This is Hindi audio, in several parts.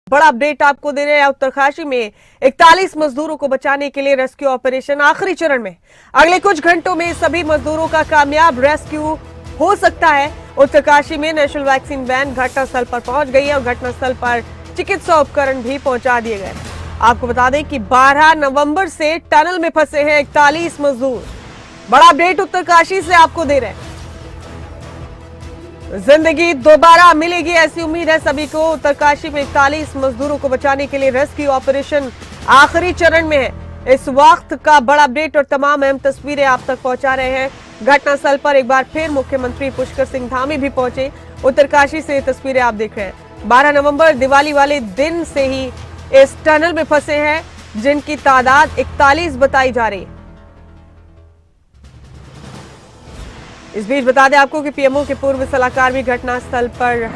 बड़ा अपडेट आपको दे रहे हैं। उत्तरकाशी में 41 मजदूरों को बचाने के लिए रेस्क्यू ऑपरेशन आखिरी चरण में। अगले कुछ घंटों में सभी मजदूरों का कामयाब रेस्क्यू हो सकता है। उत्तरकाशी में नेशनल वैक्सीन वैन घटनास्थल पर पहुंच गई है और घटनास्थल पर चिकित्सा उपकरण भी पहुंचा दिए गए। आपको बता दें कि 12 नवंबर से टनल में फंसे हैं 41 मजदूर। बड़ा अपडेट उत्तरकाशी से आपको दे रहे हैं। जिंदगी दोबारा मिलेगी ऐसी उम्मीद है सभी को। उत्तरकाशी में 41 मजदूरों को बचाने के लिए रेस्क्यू ऑपरेशन आखिरी चरण में है। इस वक्त का बड़ा अपडेट और तमाम अहम तस्वीरें आप तक पहुंचा रहे हैं। घटनास्थल पर एक बार फिर मुख्यमंत्री पुष्कर सिंह धामी भी पहुंचे। उत्तरकाशी से तस्वीरें आप देख रहे हैं। 12 नवंबर दिवाली वाले दिन से ही इस टनल में फंसे हैं, जिनकी तादाद 41 बताई जा रही है। इस बीच बता दें आपको कि पीएमओ के पूर्व सलाहकार भी घटनास्थल पर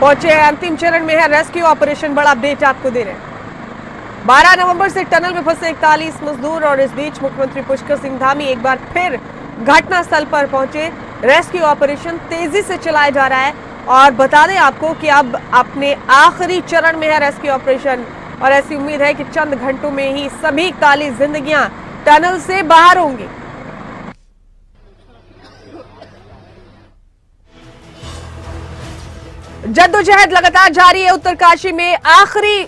पहुंचे हैं। अंतिम चरण में है रेस्क्यू ऑपरेशन। बड़ा अपडेट आपको दे रहे हैं। 12 नवंबर से टनल में फंसे 41 मजदूर और इस बीच मुख्यमंत्री पुष्कर सिंह धामी एक बार फिर घटनास्थल पर पहुंचे। रेस्क्यू ऑपरेशन तेजी से चलाया जा रहा है और बता दें आपको कि अब अपने आखिरी चरण में है रेस्क्यू ऑपरेशन और ऐसी उम्मीद है कि चंद घंटों में ही सभी 41 जिंदगियां टनल से बाहर होंगी। जद्दोजहद लगातार जारी है। उत्तरकाशी में आखिरी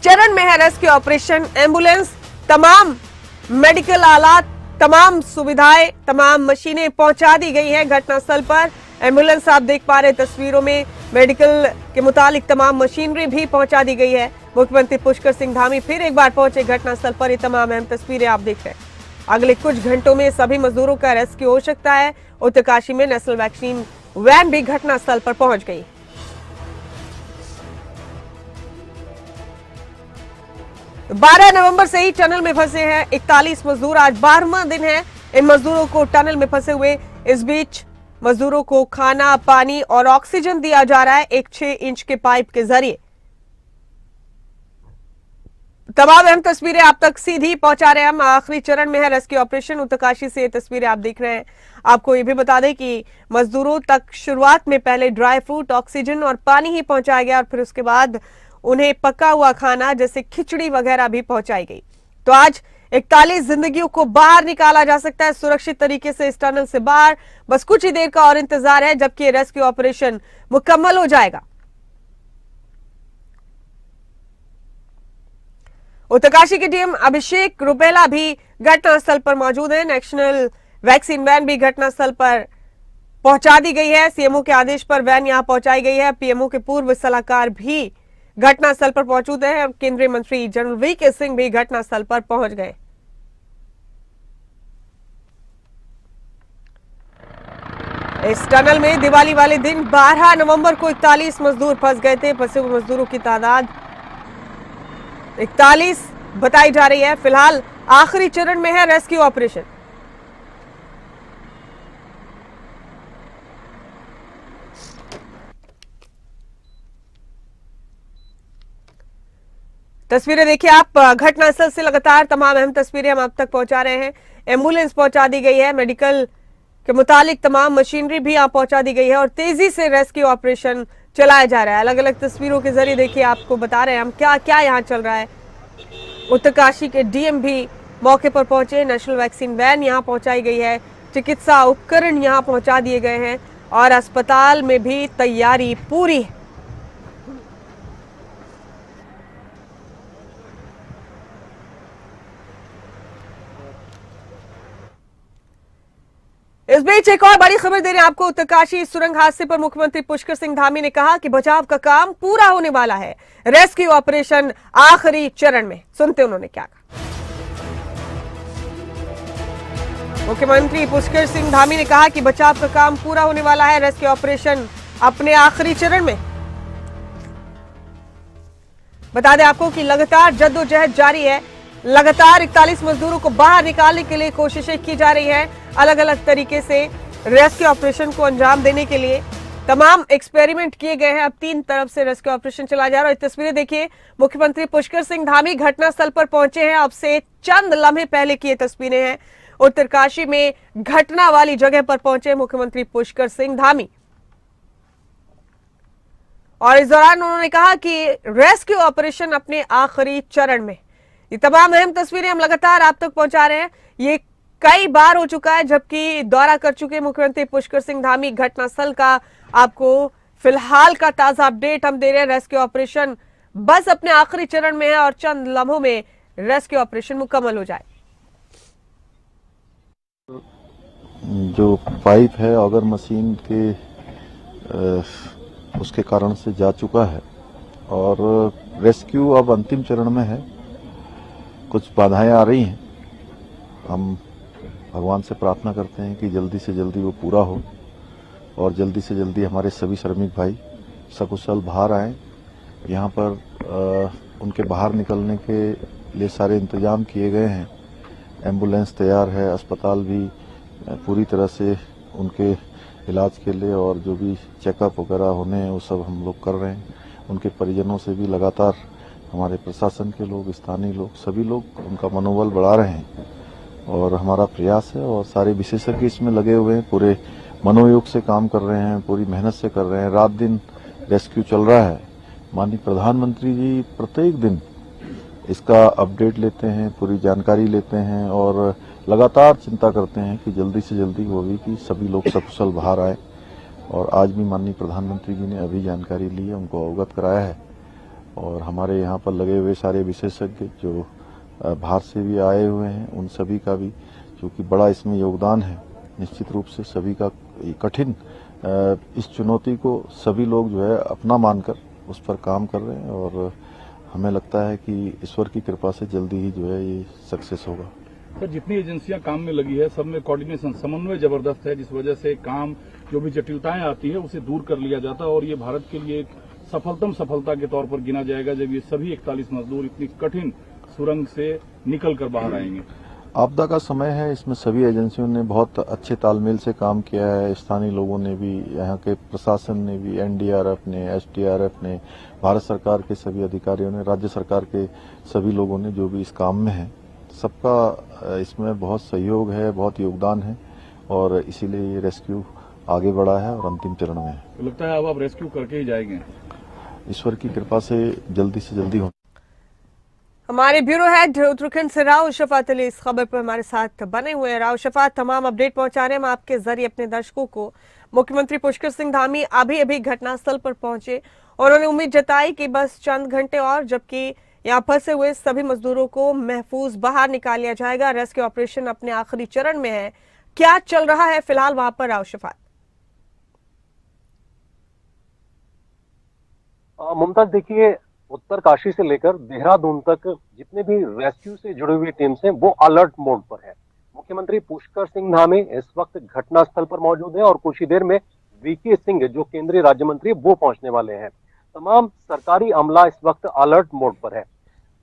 चरण में है रेस्क्यू ऑपरेशन। एम्बुलेंस, तमाम मेडिकल आलात, तमाम सुविधाएं, तमाम मशीनें पहुंचा दी गई हैं घटनास्थल पर। एम्बुलेंस आप देख पा रहे तस्वीरों में, मेडिकल के मुतालिक तमाम मशीनरी भी पहुंचा दी गई है। मुख्यमंत्री पुष्कर सिंह धामी फिर एक बार पहुंचे घटनास्थल पर। ये तमाम अहम तस्वीरें आप देख रहे हैं। अगले कुछ घंटों में सभी मजदूरों का रेस्क्यू हो सकता है। उत्तरकाशी में नेशनल वैक्सीन वैन भी घटनास्थल पर पहुंच गई। तो 12 नवंबर से ही टनल में फंसे हैं 41 मजदूर। आज 12वां दिन है इन मजदूरों को टनल में फंसे हुए। इस बीच मजदूरों को खाना, पानी और ऑक्सीजन दिया जा रहा है एक 6 इंच के पाइप के जरिए। तमाम अहम तस्वीरें आप तक सीधी पहुंचा रहे हैं हम। आखिरी चरण में है रेस्क्यू ऑपरेशन। उत्तरकाशी से तस्वीरें आप देख रहे हैं। आपको ये भी बता दें कि मजदूरों तक शुरुआत में पहले ड्राई फ्रूट, ऑक्सीजन और पानी ही पहुंचाया गया और फिर उसके बाद उन्हें पका हुआ खाना जैसे खिचड़ी वगैरह भी पहुंचाई गई। तो आज 41 जिंदगियों को बाहर निकाला जा सकता है सुरक्षित तरीके से इस टनल से बाहर। बस कुछ ही देर का और इंतजार है जबकि ये रेस्क्यू ऑपरेशन मुकम्मल हो जाएगा। उत्तरकाशी के डीएम अभिषेक रुपेला भी घटनास्थल पर मौजूद है। नेशनल वैक्सीन वैन भी घटनास्थल पर पहुंचा दी गई है। सीएमओ के आदेश पर वैन यहां पहुंचाई गई है। पीएमओ के पूर्व सलाहकार भी घटनास्थल पर मौजूद हैं। केंद्रीय मंत्री जनरल वीके सिंह भी घटनास्थल पर पहुंच गए। इस टनल में दिवाली वाले दिन 12 नवंबर को 41 मजदूर फंस गए थे। फंसे हुए मजदूरों की तादाद 41 बताई जा रही है। फिलहाल आखिरी चरण में है रेस्क्यू ऑपरेशन। तस्वीरें देखिए आप घटनास्थल से। लगातार तमाम अहम तस्वीरें हम आप तक पहुंचा रहे हैं। एम्बुलेंस पहुंचा दी गई है, मेडिकल के मुतालिक तमाम मशीनरी भी यहां पहुंचा दी गई है और तेजी से रेस्क्यू ऑपरेशन चलाया जा रहा है। अलग अलग तस्वीरों के जरिए देखिए आपको बता रहे हैं हम क्या क्या यहां चल रहा है। उत्तरकाशी के डीएम भी मौके पर पहुंचे। नेशनल वैक्सीन वैन यहां पहुंचाई गई है। चिकित्सा उपकरण यहां पहुंचा दिए गए हैं और अस्पताल में भी तैयारी पूरी है। इस बीच एक और बड़ी खबर दे रहे हैं आपको। उत्तरकाशी सुरंग हादसे पर मुख्यमंत्री पुष्कर सिंह धामी ने कहा कि बचाव का काम पूरा होने वाला है। रेस्क्यू ऑपरेशन आखिरी चरण में। सुनते उन्होंने क्या कहा। मुख्यमंत्री पुष्कर सिंह धामी ने कहा कि बचाव का काम पूरा होने वाला है। रेस्क्यू ऑपरेशन अपने आखिरी चरण में। बता दें आपको कि लगातार जद्दोजहद जारी है। लगातार 41 मजदूरों को बाहर निकालने के लिए कोशिशें की जा रही है। अलग अलग तरीके से रेस्क्यू ऑपरेशन को अंजाम देने के लिए तमाम एक्सपेरिमेंट किए गए हैं। अब 3 तरफ से रेस्क्यू ऑपरेशन चला जा रहा है। तस्वीरें देखिए, मुख्यमंत्री पुष्कर सिंह धामी घटनास्थल पर पहुंचे हैं। अब से चंद लम्हे पहले की ये तस्वीरें हैं। उत्तरकाशी में घटना वाली जगह पर पहुंचे मुख्यमंत्री पुष्कर सिंह धामी और इस दौरान उन्होंने कहा कि रेस्क्यू ऑपरेशन अपने आखिरी चरण में। ये तमाम अहम तस्वीरें हम लगातार आप तक पहुंचा रहे हैं। ये कई बार हो चुका है, जबकि दौरा कर चुके मुख्यमंत्री पुष्कर सिंह धामी घटनास्थल का आपको फिलहाल का ताजा अपडेट हम दे रहे हैं। रेस्क्यू ऑपरेशन बस अपने आखिरी चरण में है और चंद लम्हों में रेस्क्यू ऑपरेशन मुकम्मल हो जाए। जो पाइप है ऑगर मशीन के उसके कारण से जा चुका है और रेस्क्यू अब अंतिम चरण में है। कुछ बाधाएं आ रही हैं, हम भगवान से प्रार्थना करते हैं कि जल्दी से जल्दी वो पूरा हो और जल्दी से जल्दी हमारे सभी श्रमिक भाई सकुशल बाहर आएँ। यहाँ पर उनके बाहर निकलने के लिए सारे इंतजाम किए गए हैं। एम्बुलेंस तैयार है, अस्पताल भी पूरी तरह से उनके इलाज के लिए और जो भी चेकअप वगैरह होने हैं वो सब हम लोग कर रहे हैं। उनके परिजनों से भी लगातार हमारे प्रशासन के लोग, स्थानीय लोग, सभी लोग उनका मनोबल बढ़ा रहे हैं और हमारा प्रयास है और सारे विशेषज्ञ इसमें लगे हुए हैं, पूरे मनोयोग से काम कर रहे हैं, पूरी मेहनत से कर रहे हैं। रात दिन रेस्क्यू चल रहा है। माननीय प्रधानमंत्री जी प्रत्येक दिन इसका अपडेट लेते हैं, पूरी जानकारी लेते हैं और लगातार चिंता करते हैं कि जल्दी से जल्दी वो भी कि सभी लोग सकुशल बाहर आए। और आज भी माननीय प्रधानमंत्री जी ने अभी जानकारी ली है, उनको अवगत कराया है और हमारे यहाँ पर लगे हुए सारे विशेषज्ञ जो बाहर से भी आए हुए हैं उन सभी का भी, क्योंकि बड़ा इसमें योगदान है। निश्चित रूप से सभी का कठिन इस चुनौती को सभी लोग जो है अपना मानकर उस पर काम कर रहे हैं और हमें लगता है कि ईश्वर की कृपा से जल्दी ही जो है ये सक्सेस होगा। सर, जितनी एजेंसियां काम में लगी है सब में कोऑर्डिनेशन, समन्वय जबरदस्त है, जिस वजह से काम जो भी जटिलताएं आती है उसे दूर कर लिया जाता है और ये भारत के लिए एक सफलतम सफलता के तौर पर गिना जाएगा जब ये सभी 41 मजदूर इतनी कठिन सुरंग से निकल कर बाहर आएंगे। आपदा का समय है, इसमें सभी एजेंसियों ने बहुत अच्छे तालमेल से काम किया है। स्थानीय लोगों ने भी, यहाँ के प्रशासन ने भी, एनडीआरएफ ने, एसडीआरएफ ने, भारत सरकार के सभी अधिकारियों ने, राज्य सरकार के सभी लोगों ने जो भी इस काम में है, सबका इसमें बहुत सहयोग है, बहुत योगदान है और इसीलिए ये रेस्क्यू आगे बढ़ा है और अंतिम चरण में है। तो लगता है अब आप रेस्क्यू करके ही जाएंगे। ईश्वर की कृपा से जल्दी हो। हमारे ब्यूरो हेड उत्तराखंड से राव शफात अली इस खबर पर हमारे साथ बने हुए हैं। राव शफात, तमाम अपडेट पहुंचा रहे हैं हम आपके जरिए अपने दर्शकों को। मुख्यमंत्री पुष्कर सिंह धामी अभी घटनास्थल पर पहुंचे और उन्होंने उम्मीद जताई कि बस चंद घंटे और, जबकि यहाँ फंसे हुए सभी मजदूरों को महफूज बाहर निकाल लिया जाएगा। रेस्क्यू ऑपरेशन अपने आखिरी चरण में है। क्या चल रहा है फिलहाल वहां पर, राव शफात? मुमताज, देखिए, उत्तरकाशी से लेकर देहरादून तक जितने भी रेस्क्यू से जुड़ी हुई टीम्स हैं वो अलर्ट मोड पर है। मुख्यमंत्री पुष्कर सिंह धामी इस वक्त घटनास्थल पर मौजूद हैं और कुछ ही देर में वीके सिंह जो केंद्रीय राज्य मंत्री वो पहुंचने वाले हैं। तमाम सरकारी अमला इस वक्त अलर्ट मोड पर है।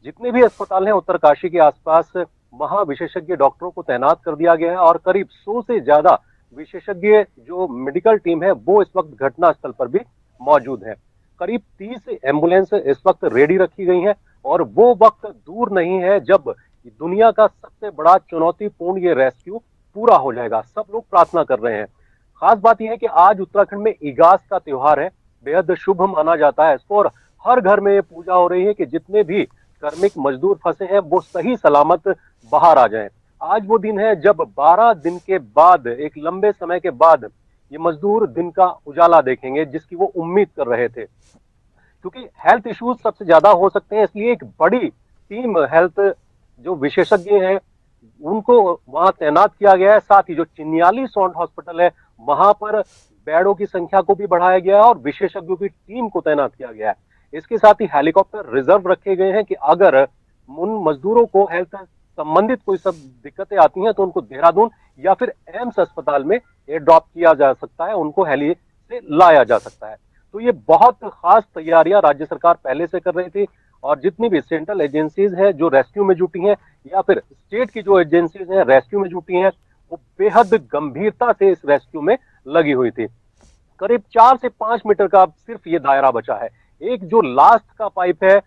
जितने भी अस्पताल हैं उत्तरकाशी के आसपास वहां विशेषज्ञ डॉक्टरों को तैनात कर दिया गया है और करीब 100 से ज्यादा विशेषज्ञ जो मेडिकल टीम है वो इस वक्त घटनास्थल पर भी मौजूद है। करीब 30 एम्बुलेंस इस वक्त रेडी रखी गई हैं और वो वक्त दूर नहीं है जब दुनिया का सबसे बड़ा चुनौतीपूर्ण ये रेस्क्यू पूरा हो जाएगा। सब लोग प्रार्थना कर रहे हैं। खास बात यह है कि आज उत्तराखंड में इगास का त्योहार है, बेहद शुभ माना जाता है इसको और हर घर में ये पूजा हो रही है कि जितने भी कार्मिक मजदूर फंसे हैं वो सही सलामत बाहर आ जाएं। आज वो दिन है जब 12 दिन के बाद, एक लंबे समय के बाद ये मजदूर दिन का उजाला देखेंगे जिसकी वो उम्मीद कर रहे थे। क्योंकि हेल्थ इश्यूज सबसे ज्यादा हो सकते हैं, इसलिए एक बड़ी टीम हेल्थ जो विशेषज्ञ हैं उनको वहां तैनात किया गया है। साथ ही जो चिन्याली सौंड हॉस्पिटल है वहां पर बेडों की संख्या को भी बढ़ाया गया है और विशेषज्ञों की टीम को तैनात किया गया है। इसके साथ ही हेलीकॉप्टर रिजर्व रखे गए हैं कि अगर उन मजदूरों को हेल्थ संबंधित कोई सब दिक्कतें आती हैं तो उनको देहरादून या फिर एम्स अस्पताल में एयर ड्रॉप किया जा सकता है, उनको हेली से लाया जा सकता है। तो ये बहुत खास तैयारियां राज्य सरकार पहले से कर रही थी और जितनी भी सेंट्रल एजेंसीज हैं जो रेस्क्यू में जुटी हैं या फिर स्टेट की जो एजेंसीज हैं रेस्क्यू में जुटी हैं वो बेहद गंभीरता से इस रेस्क्यू में लगी हुई थी। करीब 4 से 5 मीटर का सिर्फ ये दायरा बचा है। एक जो लास्ट का पाइप है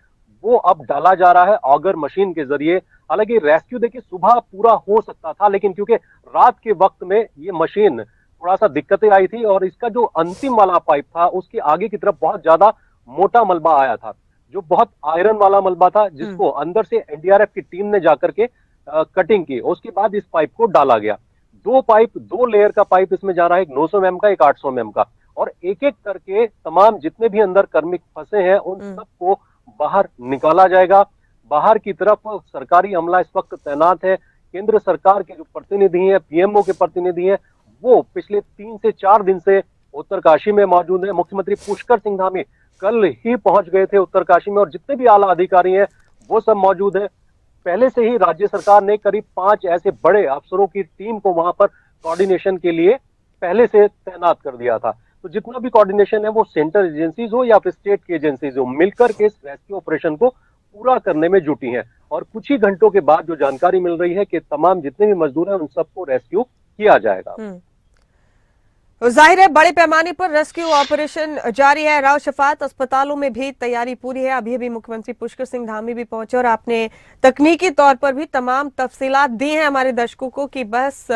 वो अब डाला जा रहा है ऑगर मशीन के जरिए। हालांकि रेस्क्यू देखिए सुबह पूरा हो सकता था, लेकिन क्योंकि रात के वक्त में ये मशीन थोड़ा सा दिक्कतें आई थी और इसका जो अंतिम वाला पाइप था उसके आगे की तरफ बहुत ज्यादा मोटा मलबा आया था, जो बहुत आयरन वाला मलबा था, जिसको अंदर से एनडीआरएफ की टीम ने जाकर के कटिंग की। उसके बाद इस पाइप को डाला गया। दो लेयर का पाइप इसमें जा रहा है, एक 900 mm का, एक 800 mm का, और एक एक करके तमाम जितने भी अंदर कार्मिक फंसे हैं उन सबको बाहर निकाला जाएगा। बाहर की तरफ सरकारी अमला इस वक्त तैनात है। केंद्र सरकार के जो प्रतिनिधि हैं, पीएमओ के प्रतिनिधि हैं, वो पिछले 3 से 4 दिन से उत्तरकाशी में मौजूद है। मुख्यमंत्री पुष्कर सिंह धामी कल ही पहुंच गए थे उत्तरकाशी में, और जितने भी आला अधिकारी हैं वो सब मौजूद हैं। पहले से ही राज्य सरकार ने करीब 5 ऐसे बड़े अफसरों की टीम को वहां पर कोऑर्डिनेशन के लिए पहले से तैनात कर दिया था। तो जितना भी कोऑर्डिनेशन है वो सेंट्रल एजेंसीज हो या फिर स्टेट की एजेंसीज हो, मिलकर के इस रेस्क्यू ऑपरेशन को पूरा करने में जुटी हैं। और कुछ ही घंटों के बाद जो जानकारी मिल रही है कि तमाम जितने भी मजदूर हैं उन सबको रेस्क्यू किया जाएगा। जाहिर है बड़े पैमाने पर रेस्क्यू ऑपरेशन जारी है। राव शफात, अस्पतालों में भी तैयारी पूरी है। अभी अभी मुख्यमंत्री पुष्कर सिंह धामी भी पहुंचे और आपने तकनीकी तौर पर भी तमाम तफसीलात दी हैं हमारे दर्शकों को कि बस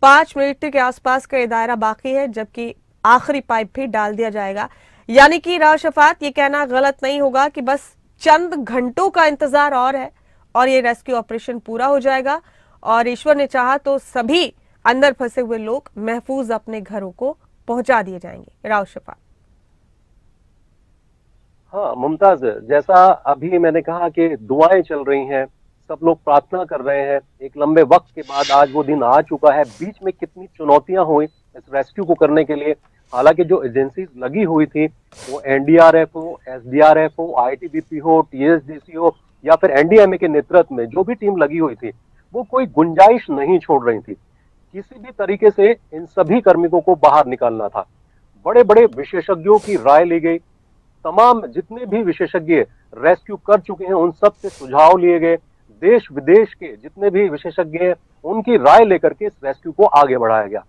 5 मिनट के आसपास का ये दायरा बाकी है, जबकि आखिरी पाइप भी डाल दिया जाएगा। यानी कि राव शफात, ये कहना गलत नहीं होगा कि बस चंद घंटों का इंतजार और है और ये रेस्क्यू ऑपरेशन पूरा हो जाएगा, और ईश्वर ने चाहा तो सभी अंदर फंसे हुए लोग महफूज अपने घरों को पहुंचा दिए जाएंगे। राव शफात। हाँ मुमताज, जैसा अभी मैंने कहा कि दुआएं चल रही हैं, सब लोग प्रार्थना कर रहे हैं। एक लंबे वक्त के बाद आज वो दिन आ चुका है। बीच में कितनी चुनौतियां हुई इस रेस्क्यू को करने के लिए। हालांकि जो एजेंसीज लगी हुई थी, वो एनडीआरएफ हो, एसडीआरएफ हो, आईटीबीपी हो, टीएसडीसी हो, या फिर एनडीएमए के नेतृत्व में जो भी टीम लगी हुई थी, वो कोई गुंजाइश नहीं छोड़ रही थी। किसी भी तरीके से इन सभी कार्मिकों को बाहर निकालना था। बड़े बड़े विशेषज्ञों की राय ली गई। तमाम जितने भी विशेषज्ञ रेस्क्यू कर चुके हैं उन सब से सुझाव लिए गए। देश विदेश के जितने भी विशेषज्ञ हैं उनकी राय लेकर के इस रेस्क्यू को आगे बढ़ाया गया।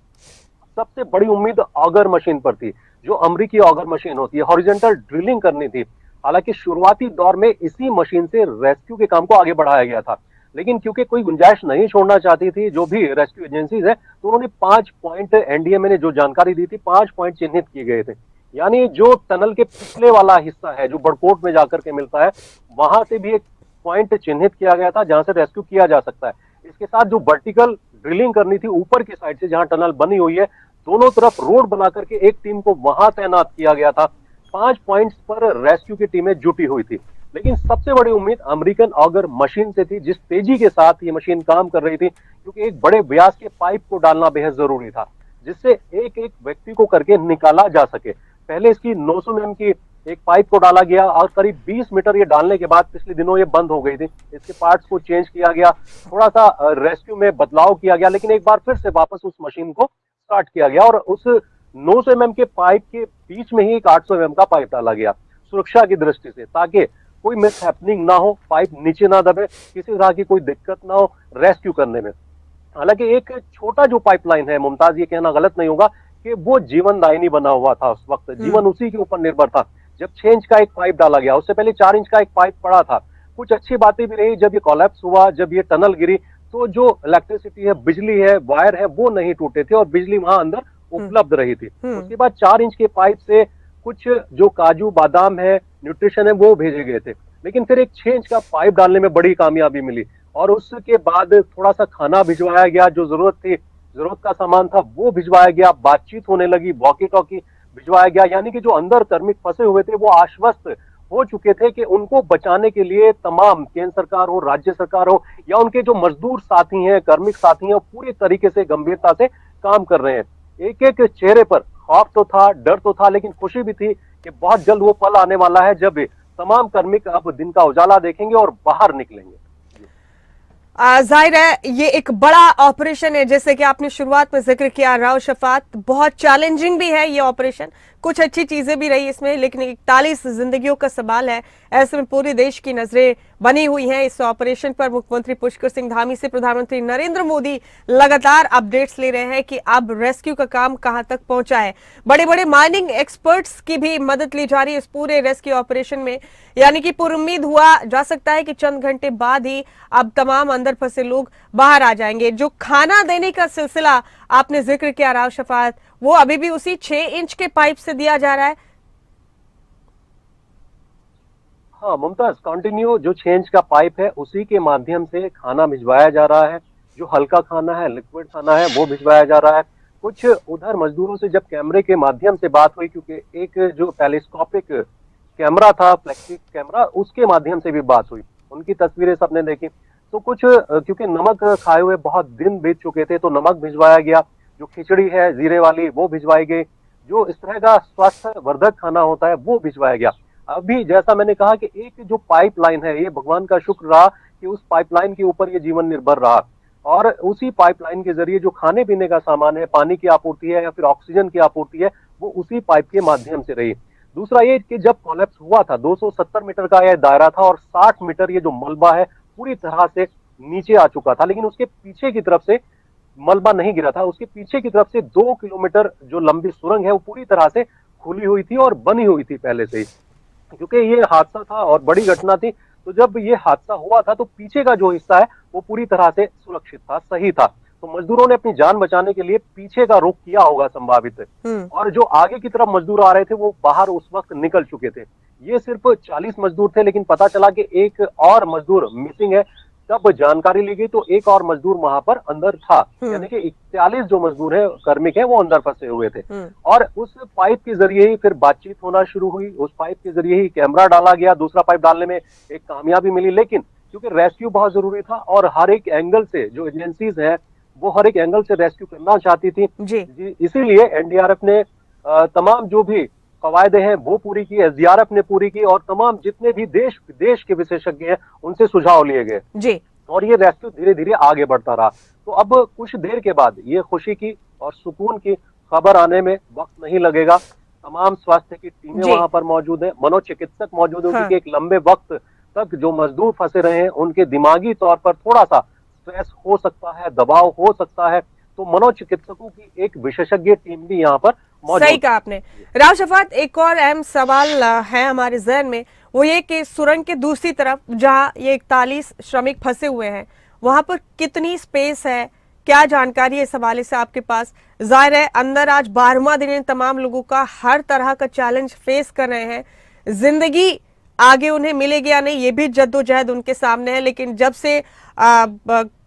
सबसे बड़ी उम्मीद ऑगर मशीन पर थी, जो अमेरिकी ऑगर मशीन होती है, हॉरिजॉन्टल ड्रिलिंग करनी थी। हालांकि शुरुआती दौर में इसी मशीन से रेस्क्यू के काम को आगे बढ़ाया गया था, लेकिन क्योंकि कोई गुंजाइश नहीं छोड़ना चाहती थी जो भी रेस्क्यू एजेंसीज है, तो उन्होंने 5 पॉइंट, एनडीएमए ने जो जानकारी दी थी, 5 पॉइंट चिन्हित किए गए थे। यानी जो टनल के पिछले वाला हिस्सा है जो बड़कोट में जाकर के मिलता है, वहां से भी एक पॉइंट चिन्हित किया गया था जहां से रेस्क्यू किया जा सकता है। इसके साथ जो वर्टिकल ड्रिलिंग करनी थी ऊपर की साइड से, जहां टनल बनी हुई है, दोनों तरफ रोड बना करके एक टीम को वहां तैनात किया गया था। 5 पॉइंट्स पर रेस्क्यू की टीमें जुटी हुई थी। लेकिन सबसे बड़ी उम्मीद अमेरिकन ऑगर मशीन से थी। जिस तेजी के साथ ये मशीन काम कर रही थी, क्योंकि एक बड़े व्यास के पाइप को डालना बेहद जरूरी था, जिससे एक एक व्यक्ति को करके निकाला जा सके। पहले इसकी 900 mm की एक पाइप को डाला गया और करीब 20 मीटर ये डालने के बाद पिछले दिनों ये बंद हो गई थी। इसके पार्ट्स को चेंज किया गया, थोड़ा सा रेस्क्यू में बदलाव किया गया, लेकिन एक बार फिर से वापस उस मशीन को स्टार्ट किया गया और उस 900 mm के पाइप के बीच में ही एक 800 mm का पाइप डाला गया सुरक्षा की दृष्टि से, ताकि कोई मिस हैपनिंग ना हो, पाइप नीचे ना दबे, किसी तरह की कोई दिक्कत ना हो रेस्क्यू करने में। हालांकि एक छोटा जो पाइपलाइन है मुमताज, ये कहना गलत नहीं होगा कि वो जीवनदायिनी बना हुआ था। उस वक्त जीवन उसी के ऊपर निर्भर था। जब 6 इंच का एक पाइप डाला गया, उससे पहले 4 इंच का एक पाइप पड़ा था। कुछ अच्छी बातें भी रही। जब ये कोलैप्स हुआ, जब ये टनल गिरी, तो जो इलेक्ट्रिसिटी है, बिजली है, वायर है, वो नहीं टूटे थे और बिजली वहां अंदर उपलब्ध रही थी। उसके बाद 4 इंच के पाइप से कुछ जो काजू बादाम है, न्यूट्रिशन है, वो भेजे गए थे। लेकिन फिर एक 6 इंच का पाइप डालने में बड़ी कामयाबी मिली और उसके बाद थोड़ा सा खाना भिजवाया गया, जो जरूरत का सामान था वो भिजवाया गया, बातचीत होने लगी, वॉकी टॉकी भिजवाया गया। यानी कि जो अंदर कार्मिक फंसे हुए थे वो आश्वस्त हो चुके थे कि उनको बचाने के लिए तमाम केंद्र सरकार हो, राज्य सरकार हो, या उनके जो मजदूर साथी हैं, कार्मिक साथी हैं, पूरी तरीके से गंभीरता से काम कर रहे हैं। एक एक चेहरे पर खौफ तो था, डर तो था, लेकिन खुशी भी थी कि बहुत जल्द वो पल आने वाला है जब तमाम कार्मिक अब दिन का उजाला देखेंगे और बाहर निकलेंगे। जाहिर है ये एक बड़ा ऑपरेशन है, जैसे कि आपने शुरुआत में जिक्र किया राव शफात। बहुत चैलेंजिंग भी है ये ऑपरेशन, कुछ अच्छी चीजें भी रही इसमें, लेकिन 41 जिंदगियों का सवाल है। ऐसे में पूरे देश की नजरें बनी हुई हैं इस ऑपरेशन पर। मुख्यमंत्री पुष्कर सिंह धामी से प्रधानमंत्री नरेंद्र मोदी लगातार अपडेट्स ले रहे हैं कि अब रेस्क्यू का काम कहां तक पहुंचा है। बड़े बड़े माइनिंग एक्सपर्ट्स की भी मदद ली जा रही है इस पूरे रेस्क्यू ऑपरेशन में। यानी कि पुरुम्मीद हुआ जा सकता है कि चंद घंटे बाद ही अब तमाम अंदर फंसे लोग बाहर आ जाएंगे। जो खाना देने का सिलसिला आपने जिक्र किया राव शफात, वो अभी भी उसी 6 इंच के पाइप से दिया जा रहा है। हाँ मुमताज, कंटिन्यू जो चेंज का पाइप है उसी के माध्यम से खाना भिजवाया जा रहा है। जो हल्का खाना है, लिक्विड खाना है, वो भिजवाया जा रहा है। कुछ उधर मजदूरों से जब कैमरे के माध्यम से बात हुई, क्योंकि एक जो टेलीस्कोपिक कैमरा था, फ्लैक्सी कैमरा, उसके माध्यम से भी बात हुई, उनकी तस्वीरें सबने देखी। तो कुछ क्योंकि नमक खाए हुए बहुत दिन बीत चुके थे तो नमक भिजवाया गया। जो खिचड़ी है जीरे वाली वो भिजवाई गई। जो इस तरह का स्वास्थ्य वर्धक खाना होता है वो भिजवाया गया। अभी जैसा मैंने कहा कि एक जो पाइपलाइन है, ये भगवान का शुक्र रहा कि उस पाइपलाइन के ऊपर ये जीवन निर्भर रहा, और उसी पाइपलाइन के जरिए जो खाने पीने का सामान है, पानी की आपूर्ति है या फिर ऑक्सीजन की आपूर्ति है, वो उसी पाइप के माध्यम से रही। दूसरा ये कि जब कोलैप्स हुआ था 270 मीटर का यह दायरा था और 60 मीटर ये जो मलबा है पूरी तरह से नीचे आ चुका था, लेकिन उसके पीछे की तरफ से मलबा नहीं गिरा था। उसके पीछे की तरफ से 2 किलोमीटर जो लंबी सुरंग है वो पूरी तरह से खुली हुई थी और बनी हुई थी पहले से ही, क्योंकि ये हादसा था और बड़ी घटना थी। तो जब ये हादसा हुआ था तो पीछे का जो हिस्सा है वो पूरी तरह से सुरक्षित था, सही था। तो मजदूरों ने अपनी जान बचाने के लिए पीछे का रुख किया होगा संभावित, और जो आगे की तरफ मजदूर आ रहे थे वो बाहर उस वक्त निकल चुके थे। ये सिर्फ 40 मजदूर थे, लेकिन पता चला कि एक और मजदूर मिसिंग है। तब जानकारी ली गई तो एक और मजदूर वहां पर अंदर था, यानी कि 41 जो मजदूर है, कार्मिक है, वो अंदर फंसे हुए थे। और उस पाइप के जरिए ही फिर बातचीत होना शुरू हुई। उस पाइप के जरिए ही कैमरा डाला गया। दूसरा पाइप डालने में एक कामयाबी मिली, लेकिन क्योंकि रेस्क्यू बहुत जरूरी था और हर एक एंगल से जो एजेंसीज है वो हर एक एंगल से रेस्क्यू करना चाहती थी, इसीलिए एनडीआरएफ ने तमाम जो भी कवायदे हैं वो पूरी की, एसडीआरएफ ने पूरी की, और तमाम जितने भी देश के विशेषज्ञ हैं उनसे सुझाव लिए गए जी। और ये रेस्क्यू धीरे धीरे आगे बढ़ता रहा। तो अब कुछ देर के बाद ये खुशी की और सुकून की खबर आने में वक्त नहीं लगेगा। तमाम स्वास्थ्य की टीमें वहां पर मौजूद है, मनोचिकित्सक मौजूद है, क्योंकि एक लंबे वक्त तक जो मजदूर फंसे रहे हैं उनके दिमागी तौर पर थोड़ा सा स्ट्रेस हो सकता है, दबाव हो सकता है। तो मनोचिकित्सकों की एक विशेषज्ञ टीम भी यहाँ पर मौजूद। सही कहा आपने। राव शफात, एक और अहम सवाल है हमारे जहन में, वो ये कि सुरंग के दूसरी तरफ जहाँ ये 41 श्रमिक फंसे हुए हैं वहां पर कितनी स्पेस है, क्या जानकारी है इस हवाले से आपके पास? जाहिर है अंदर आज 12वां दिन तमाम लोगों का हर तरह का चैलेंज फेस कर रहे हैं। जिंदगी आगे उन्हें मिलेगी या नहीं ये भी जद्दोजहद उनके सामने है, लेकिन जब से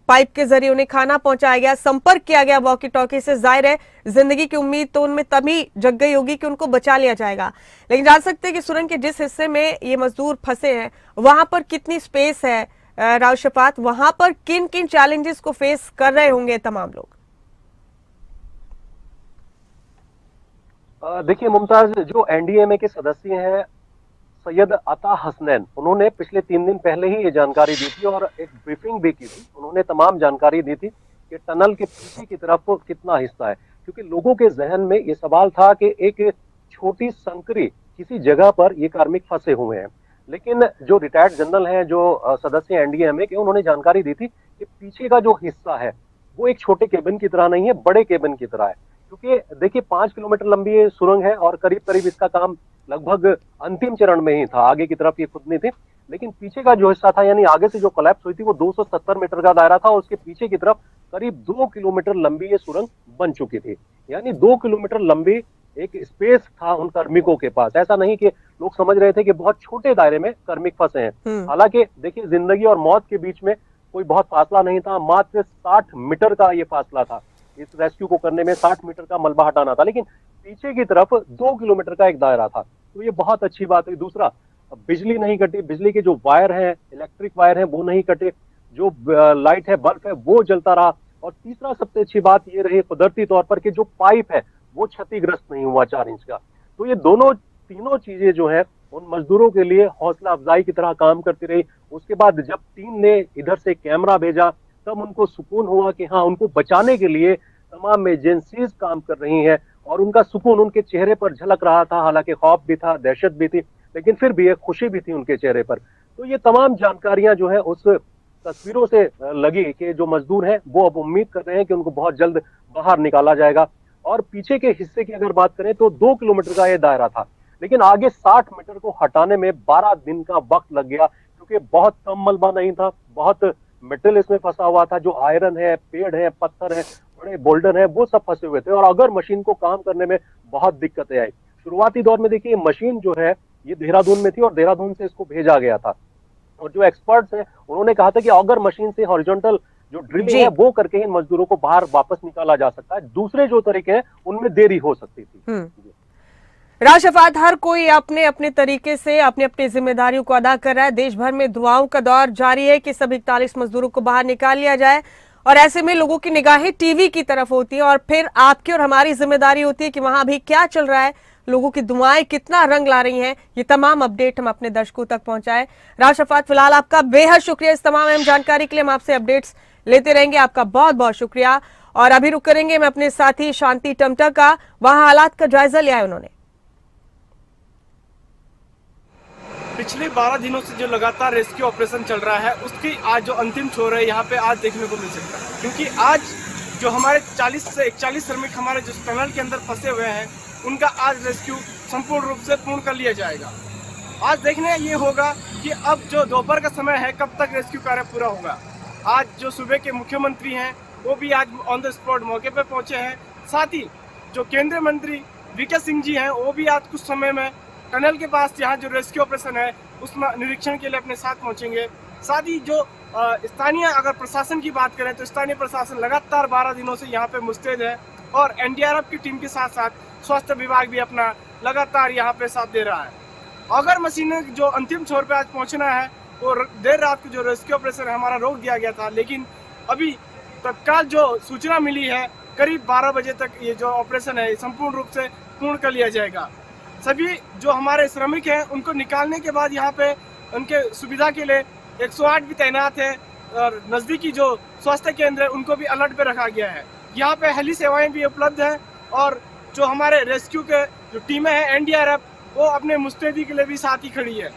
पाइप के जरिए उन्हें खाना पहुंचाया गया, संपर्क किया गया वॉकी टॉकी से, जाहिर है जिंदगी की उम्मीद तो उनमें तभी जग गई होगी कि उनको बचा लिया जाएगा। लेकिन जान सकते हैं कि सुरंग के जिस हिस्से में ये मजदूर फंसे हैं वहां पर कितनी स्पेस है? राव शफात, वहां पर किन किन चैलेंजेस को फेस कर रहे होंगे तमाम लोग? देखिए मुमताज, जो एनडीएमए के सदस्य हैं सैयद अता हसनैन, उन्होंने पिछले 3 दिन पहले ही ये जानकारी दी थी और एक ब्रीफिंग भी की थी। उन्होंने तमाम जानकारी दी थी कि टनल के पीछे की तरफ कितना हिस्सा है, क्योंकि लोगों के जहन में ये सवाल था कि एक छोटी संकरी किसी जगह पर ये कार्मिक फंसे हुए हैं। लेकिन जो रिटायर्ड जनरल हैं, जो सदस्य एनडीएमए के, उन्होंने जानकारी दी थी कि पीछे का जो हिस्सा है वो एक छोटे केबिन की तरह नहीं है, बड़े केबिन की तरह है। क्योंकि देखिए 5 किलोमीटर लंबी ये सुरंग है और करीब करीब इसका काम लगभग अंतिम चरण में ही था, आगे की तरफ ये खुदनी थी। लेकिन पीछे का जो हिस्सा था, यानी आगे से जो कोलैप्स हुई थी, वो 270 मीटर का दायरा था और उसके पीछे की तरफ करीब 2 किलोमीटर लंबी ये सुरंग बन चुकी थी। यानी 2 किलोमीटर लंबी एक स्पेस था उन कार्मिकों के पास। ऐसा नहीं कि लोग समझ रहे थे कि बहुत छोटे दायरे में कार्मिक फंसे हैं। हालांकि देखिए जिंदगी और मौत के बीच में कोई बहुत फासला नहीं था, मात्र 60 मीटर का ये फासला था। इस रेस्क्यू को करने में 60 मीटर का मलबा हटाना था, लेकिन पीछे की तरफ 2 किलोमीटर का एक दायरा था। तो ये बहुत अच्छी बात है। दूसरा, बिजली नहीं कटी, बिजली के जो वायर हैं, इलेक्ट्रिक वायर हैं, वो नहीं कटे, जो लाइट है, बल्ब है, वो जलता रहा। और तीसरा सबसे अच्छी बात ये रही कुदरती तौर पर कि जो पाइप है वो क्षतिग्रस्त नहीं हुआ 4 इंच का। तो ये तीनों चीजें जो है उन मजदूरों के लिए हौसला अफजाई की तरह काम करती रही। उसके बाद जब टीम ने इधर से कैमरा भेजा तब उनको सुकून हुआ कि हाँ, उनको बचाने के लिए तमाम एजेंसीज काम कर रही हैं, और उनका सुकून उनके चेहरे पर झलक रहा था। हालांकि खौफ भी था, दहशत भी थी, लेकिन फिर भी एक खुशी भी थी उनके चेहरे पर। तो ये तमाम जानकारियां जो है उस तस्वीरों से लगी कि जो मजदूर हैं वो अब उम्मीद कर रहे हैं कि उनको बहुत जल्द बाहर निकाला जाएगा। और पीछे के हिस्से की अगर बात करें तो 2 किलोमीटर का ये दायरा था, लेकिन आगे 60 मीटर को हटाने में 12 दिन का वक्त लग गया, क्योंकि बहुत कम मलबा नहीं था, बहुत मेटल इसमें फंसा हुआ था। जो आयरन है, पेड़ है, पत्थर है, बड़े बोल्डर है, वो सब फंसे हुए थे। और अगर मशीन को काम करने में बहुत दिक्कतें आई। शुरुआती दौर में देखिए मशीन जो है ये देहरादून में थी और देहरादून से इसको भेजा गया था। और जो एक्सपर्ट्स हैं उन्होंने कहा था कि ऑगर मशीन से हॉरिजॉन्टल जो ड्रिलिंग है वो करके इन मजदूरों को बाहर वापस निकाला जा सकता है। दूसरे जो तरीके हैं उनमें देरी हो सकती थी। राशफात, हर कोई अपने अपने तरीके से अपनी अपनी जिम्मेदारियों को अदा कर रहा है। देश भर में दुआओं का दौर जारी है कि सब 41 मजदूरों को बाहर निकाल लिया जाए, और ऐसे में लोगों की निगाहें टीवी की तरफ होती है और फिर आपकी और हमारी जिम्मेदारी होती है कि वहां भी क्या चल रहा है, लोगों की दुआएं कितना रंग ला रही हैं। ये तमाम अपडेट हम अपने दर्शकों तक पहुंचाए। राशफात, फिलहाल आपका बेहद शुक्रिया इस तमाम अहम जानकारी के लिए। हम आपसे अपडेट्स लेते रहेंगे, आपका बहुत बहुत शुक्रिया। और अभी रुक करेंगे मैं अपने साथी शांति टमटा का, वहां हालात का जायजा लिया है उन्होंने। पिछले 12 दिनों से जो लगातार रेस्क्यू ऑपरेशन चल रहा है उसकी आज जो अंतिम छोर है यहाँ पे आज देखने को मिल सकता है, क्योंकि आज जो हमारे 40 से 41 श्रमिक हमारे जो टनल के अंदर फंसे हुए हैं उनका आज रेस्क्यू संपूर्ण रूप से पूर्ण कर लिया जाएगा। आज देखने ये होगा कि अब जो दोपहर का समय है कब तक रेस्क्यू कार्य पूरा होगा। आज जो सूबे के मुख्यमंत्री हैं वो भी आज ऑन द स्पॉट मौके पर पहुंचे हैं। साथ ही जो केंद्रीय मंत्री वीके सिंह जी हैं वो भी आज कुछ समय में टनल के पास यहाँ जो रेस्क्यू ऑपरेशन है उस निरीक्षण के लिए अपने साथ पहुंचेंगे। साथ ही जो स्थानीय अगर प्रशासन की बात करें तो स्थानीय प्रशासन लगातार 12 दिनों से यहाँ पे मुस्तैद है और एनडीआरएफ की टीम के साथ साथ स्वास्थ्य विभाग भी अपना लगातार यहाँ पे साथ दे रहा है। अगर मशीन जो अंतिम छोर पे आज पहुँचना है वो देर रात को जो रेस्क्यू ऑपरेशन है हमारा रोक दिया गया था, लेकिन अभी तत्काल जो सूचना मिली है करीब 12 बजे तक ये जो ऑपरेशन है संपूर्ण रूप से पूर्ण कर लिया जाएगा। सभी जो हमारे श्रमिक हैं उनको निकालने के बाद यहाँ पे उनके सुविधा के लिए 108 भी तैनात है और नज़दीकी जो स्वास्थ्य केंद्र है उनको भी अलर्ट पे रखा गया है। यहाँ पे हेली सेवाएं भी उपलब्ध हैं और जो हमारे रेस्क्यू के जो टीमें हैं एनडीआरएफ वो अपने मुस्तैदी के लिए भी साथ ही खड़ी है।